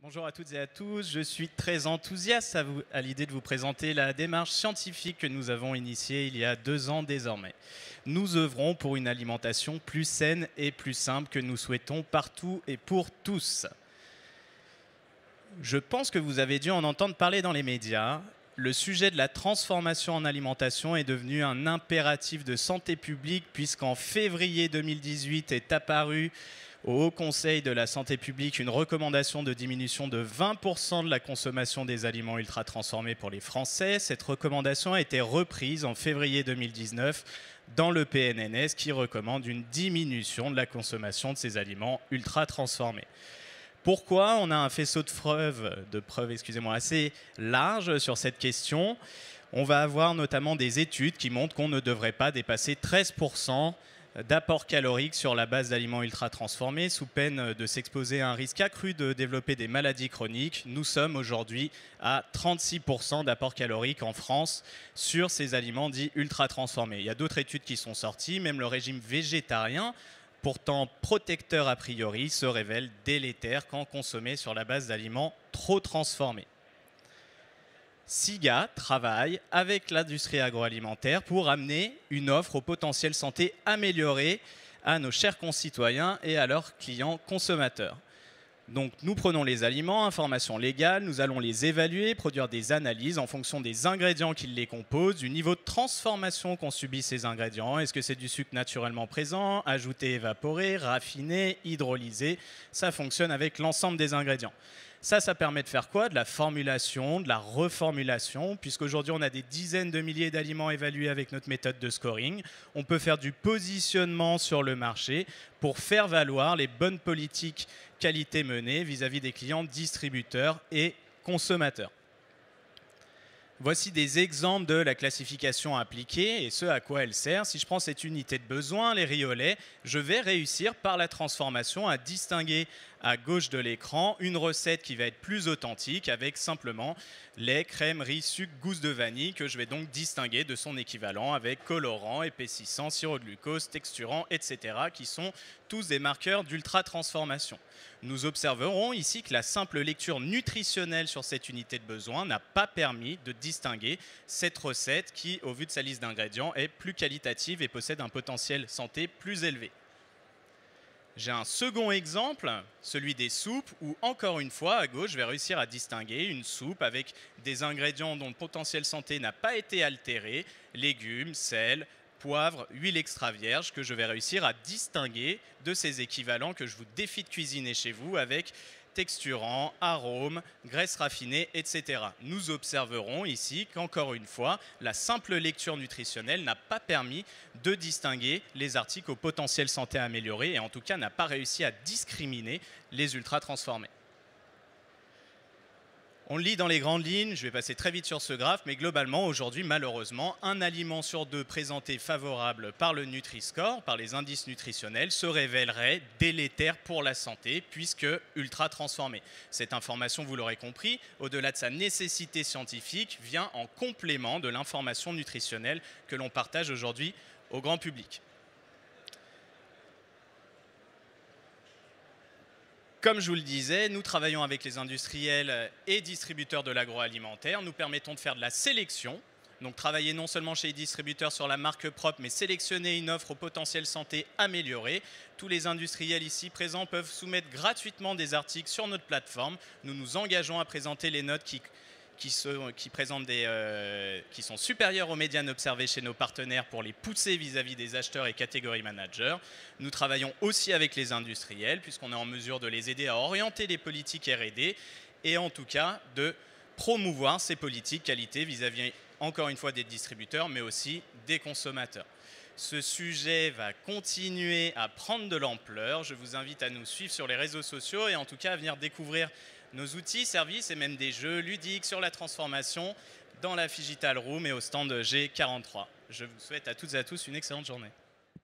Bonjour à toutes et à tous, je suis très enthousiaste à l'idée de vous présenter la démarche scientifique que nous avons initiée il y a 2 ans désormais. Nous œuvrons pour une alimentation plus saine et plus simple que nous souhaitons partout et pour tous. Je pense que vous avez dû en entendre parler dans les médias. Le sujet de la transformation en alimentation est devenu un impératif de santé publique puisqu'en février 2018 est apparu au Haut Conseil de la santé publique une recommandation de diminution de 20% de la consommation des aliments ultra transformés pour les Français. Cette recommandation a été reprise en février 2019 dans le PNNS qui recommande une diminution de la consommation de ces aliments ultra transformés. Pourquoi on a un faisceau de preuves assez large sur cette question? On va avoir notamment des études qui montrent qu'on ne devrait pas dépasser 13% d'apport calorique sur la base d'aliments ultra transformés sous peine de s'exposer à un risque accru de développer des maladies chroniques. Nous sommes aujourd'hui à 36% d'apport calorique en France sur ces aliments dits ultra transformés. Il y a d'autres études qui sont sorties, même le régime végétarien, pourtant protecteur a priori, se révèle délétère quand consommé sur la base d'aliments trop transformés. SIGA travaille avec l'industrie agroalimentaire pour amener une offre au potentiel santé améliorée à nos chers concitoyens et à leurs clients consommateurs. Donc nous prenons les aliments, informations légales, nous allons les évaluer, produire des analyses en fonction des ingrédients qui les composent, du niveau de transformation qu'ont subi ces ingrédients. Est-ce que c'est du sucre naturellement présent, ajouté, évaporé, raffiné, hydrolysé? Ça fonctionne avec l'ensemble des ingrédients. Ça permet de faire quoi? De la formulation, de la reformulation, puisqu'aujourd'hui on a des dizaines de milliers d'aliments évalués avec notre méthode de scoring. On peut faire du positionnement sur le marché pour faire valoir les bonnes politiques qualité menées vis-à-vis des clients, distributeurs et consommateurs. Voici des exemples de la classification appliquée et ce à quoi elle sert. Si je prends cette unité de besoin, les riz au lait, je vais réussir par la transformation à distinguer à gauche de l'écran une recette qui va être plus authentique avec simplement lait, crème, riz, sucre, gousse de vanille que je vais donc distinguer de son équivalent avec colorant, épaississant, sirop de glucose, texturant, etc. qui sont tous des marqueurs d'ultra transformation. Nous observerons ici que la simple lecture nutritionnelle sur cette unité de besoin n'a pas permis de distinguer cette recette qui, au vu de sa liste d'ingrédients, est plus qualitative et possède un potentiel santé plus élevé. J'ai un second exemple, celui des soupes, où encore une fois, à gauche, je vais réussir à distinguer une soupe avec des ingrédients dont le potentiel santé n'a pas été altéré, légumes, sel, poivre, huile extra vierge, que je vais réussir à distinguer de ces équivalents que je vous défie de cuisiner chez vous avec texturants, arômes, graisses raffinées, etc. Nous observerons ici qu'encore une fois, la simple lecture nutritionnelle n'a pas permis de distinguer les articles au potentiel santé amélioré et en tout cas n'a pas réussi à discriminer les ultra transformés. On le lit dans les grandes lignes, je vais passer très vite sur ce graphe, mais globalement, aujourd'hui, malheureusement, un aliment sur deux présenté favorable par le Nutri-Score, par les indices nutritionnels, se révélerait délétère pour la santé, puisque ultra transformé. Cette information, vous l'aurez compris, au-delà de sa nécessité scientifique, vient en complément de l'information nutritionnelle que l'on partage aujourd'hui au grand public. Comme je vous le disais, nous travaillons avec les industriels et distributeurs de l'agroalimentaire. Nous permettons de faire de la sélection, donc travailler non seulement chez les distributeurs sur la marque propre, mais sélectionner une offre au potentiel santé amélioré. Tous les industriels ici présents peuvent soumettre gratuitement des articles sur notre plateforme. Nous nous engageons à présenter les notes qui sont supérieurs aux médianes observés chez nos partenaires pour les pousser vis-à-vis des acheteurs et catégories managers. Nous travaillons aussi avec les industriels puisqu'on est en mesure de les aider à orienter les politiques R&D et en tout cas de promouvoir ces politiques qualité vis-à-vis encore une fois des distributeurs mais aussi des consommateurs. Ce sujet va continuer à prendre de l'ampleur. Je vous invite à nous suivre sur les réseaux sociaux et en tout cas à venir découvrir nos outils, services et même des jeux ludiques sur la transformation dans la Figital Room et au stand G43. Je vous souhaite à toutes et à tous une excellente journée.